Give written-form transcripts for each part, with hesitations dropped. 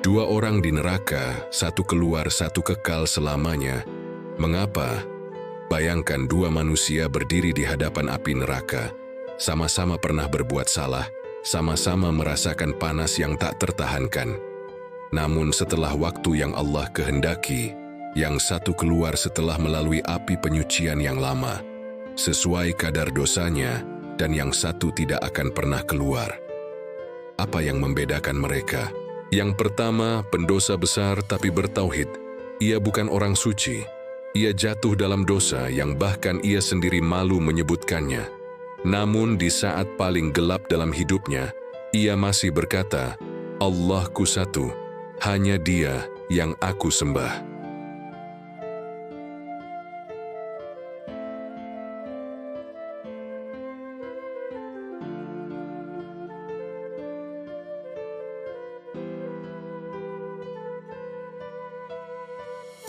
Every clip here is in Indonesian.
Dua orang di neraka, satu keluar, satu kekal selamanya. Mengapa? Bayangkan dua manusia berdiri di hadapan api neraka, sama-sama pernah berbuat salah, sama-sama merasakan panas yang tak tertahankan. Namun setelah waktu yang Allah kehendaki, yang satu keluar setelah melalui api penyucian yang lama, sesuai kadar dosanya, dan yang satu tidak akan pernah keluar. Apa yang membedakan mereka? Yang pertama, pendosa besar tapi bertauhid. Ia bukan orang suci. Ia jatuh dalam dosa yang bahkan ia sendiri malu menyebutkannya. Namun di saat paling gelap dalam hidupnya, ia masih berkata, Allahku satu, hanya Dia yang aku sembah.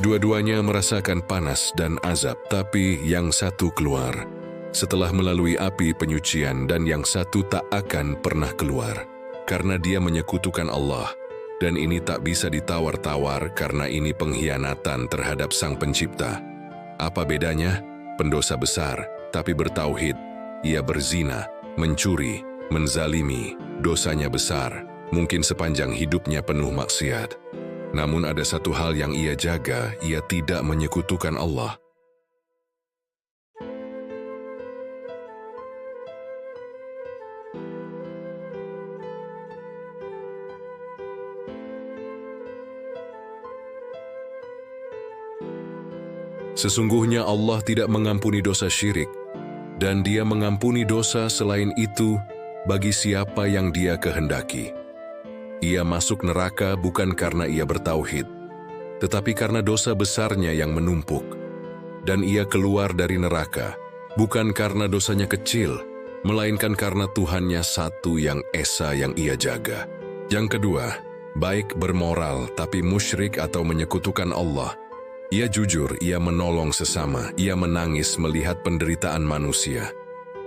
Dua-duanya merasakan panas dan azab, tapi yang satu keluar setelah melalui api penyucian dan yang satu tak akan pernah keluar karena dia menyekutukan Allah. Dan ini tak bisa ditawar-tawar karena ini pengkhianatan terhadap Sang Pencipta. Apa bedanya? Pendosa besar, tapi bertauhid. Ia berzina, mencuri, menzalimi, dosanya besar, mungkin sepanjang hidupnya penuh maksiat. Namun ada satu hal yang ia jaga, ia tidak menyekutukan Allah. Sesungguhnya Allah tidak mengampuni dosa syirik, dan Dia mengampuni dosa selain itu bagi siapa yang Dia kehendaki. Ia masuk neraka bukan karena ia bertauhid, tetapi karena dosa besarnya yang menumpuk. Dan ia keluar dari neraka, bukan karena dosanya kecil, melainkan karena Tuhannya satu yang esa yang ia jaga. Yang kedua, baik bermoral tapi musyrik atau menyekutukan Allah. Ia jujur, ia menolong sesama, ia menangis melihat penderitaan manusia.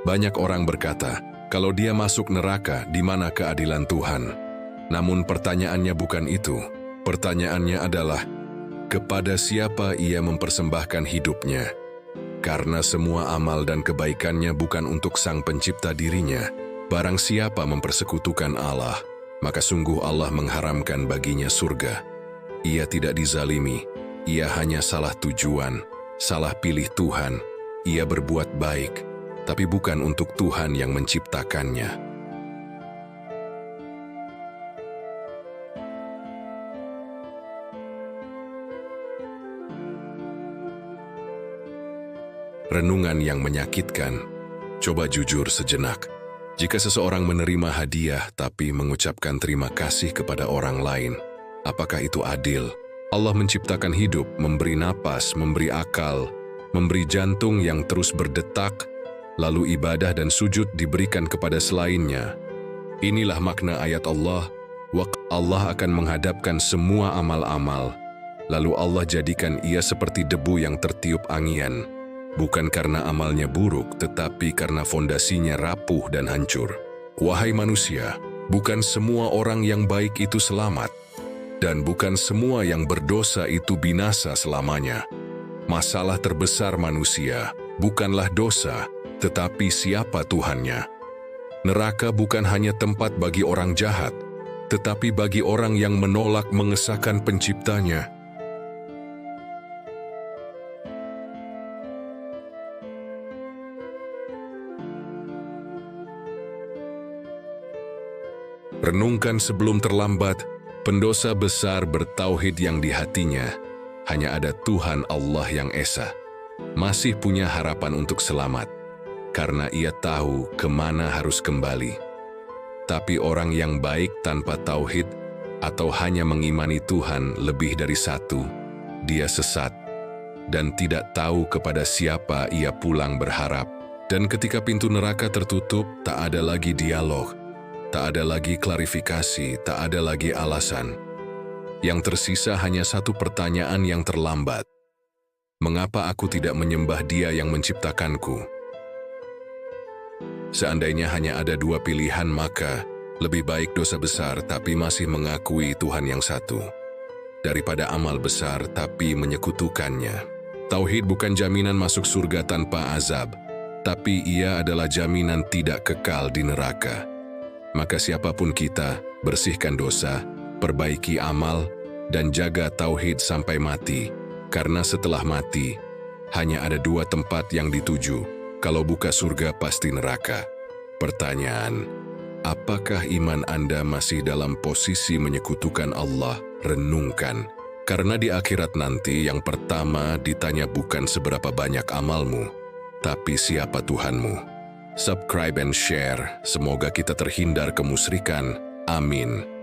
Banyak orang berkata, kalau dia masuk neraka, di mana keadilan Tuhan? Namun pertanyaannya bukan itu. Pertanyaannya adalah, kepada siapa ia mempersembahkan hidupnya? Karena semua amal dan kebaikannya bukan untuk Sang Pencipta dirinya. Barang siapa mempersekutukan Allah, maka sungguh Allah mengharamkan baginya surga. Ia tidak dizalimi, ia hanya salah tujuan, salah pilih Tuhan. Ia berbuat baik, tapi bukan untuk Tuhan yang menciptakannya. Renungan yang menyakitkan. Coba jujur sejenak. Jika seseorang menerima hadiah tapi mengucapkan terima kasih kepada orang lain, apakah itu adil? Allah menciptakan hidup, memberi napas, memberi akal, memberi jantung yang terus berdetak, lalu ibadah dan sujud diberikan kepada selainnya. Inilah makna ayat Allah, Allah akan menghadapkan semua amal-amal, lalu Allah jadikan ia seperti debu yang tertiup angin. Bukan karena amalnya buruk, tetapi karena fondasinya rapuh dan hancur. Wahai manusia, bukan semua orang yang baik itu selamat, dan bukan semua yang berdosa itu binasa selamanya. Masalah terbesar manusia bukanlah dosa, tetapi siapa Tuhannya. Neraka bukan hanya tempat bagi orang jahat, tetapi bagi orang yang menolak mengesahkan Penciptanya. Renungkan sebelum terlambat, pendosa besar bertauhid yang di hatinya, hanya ada Tuhan Allah yang esa. Masih punya harapan untuk selamat, karena ia tahu kemana harus kembali. Tapi orang yang baik tanpa tauhid, atau hanya mengimani Tuhan lebih dari satu, dia sesat, dan tidak tahu kepada siapa ia pulang berharap. Dan ketika pintu neraka tertutup, tak ada lagi dialog, tak ada lagi klarifikasi, tak ada lagi alasan. Yang tersisa hanya satu pertanyaan yang terlambat. Mengapa aku tidak menyembah Dia yang menciptakanku? Seandainya hanya ada dua pilihan, maka Lebih baik dosa besar tapi masih mengakui Tuhan yang satu, daripada amal besar tapi menyekutukannya. Tauhid bukan jaminan masuk surga tanpa azab, tapi ia adalah jaminan tidak kekal di neraka. Maka siapapun kita, bersihkan dosa, perbaiki amal, dan jaga tauhid sampai mati. Karena setelah mati, hanya ada dua tempat yang dituju. Kalau bukan surga pasti neraka. Pertanyaan, apakah iman Anda masih dalam posisi menyekutukan Allah? Renungkan. Karena di akhirat nanti yang pertama ditanya bukan seberapa banyak amalmu, tapi siapa Tuhanmu. Subscribe and share, semoga kita terhindar kemusyrikan. Amin.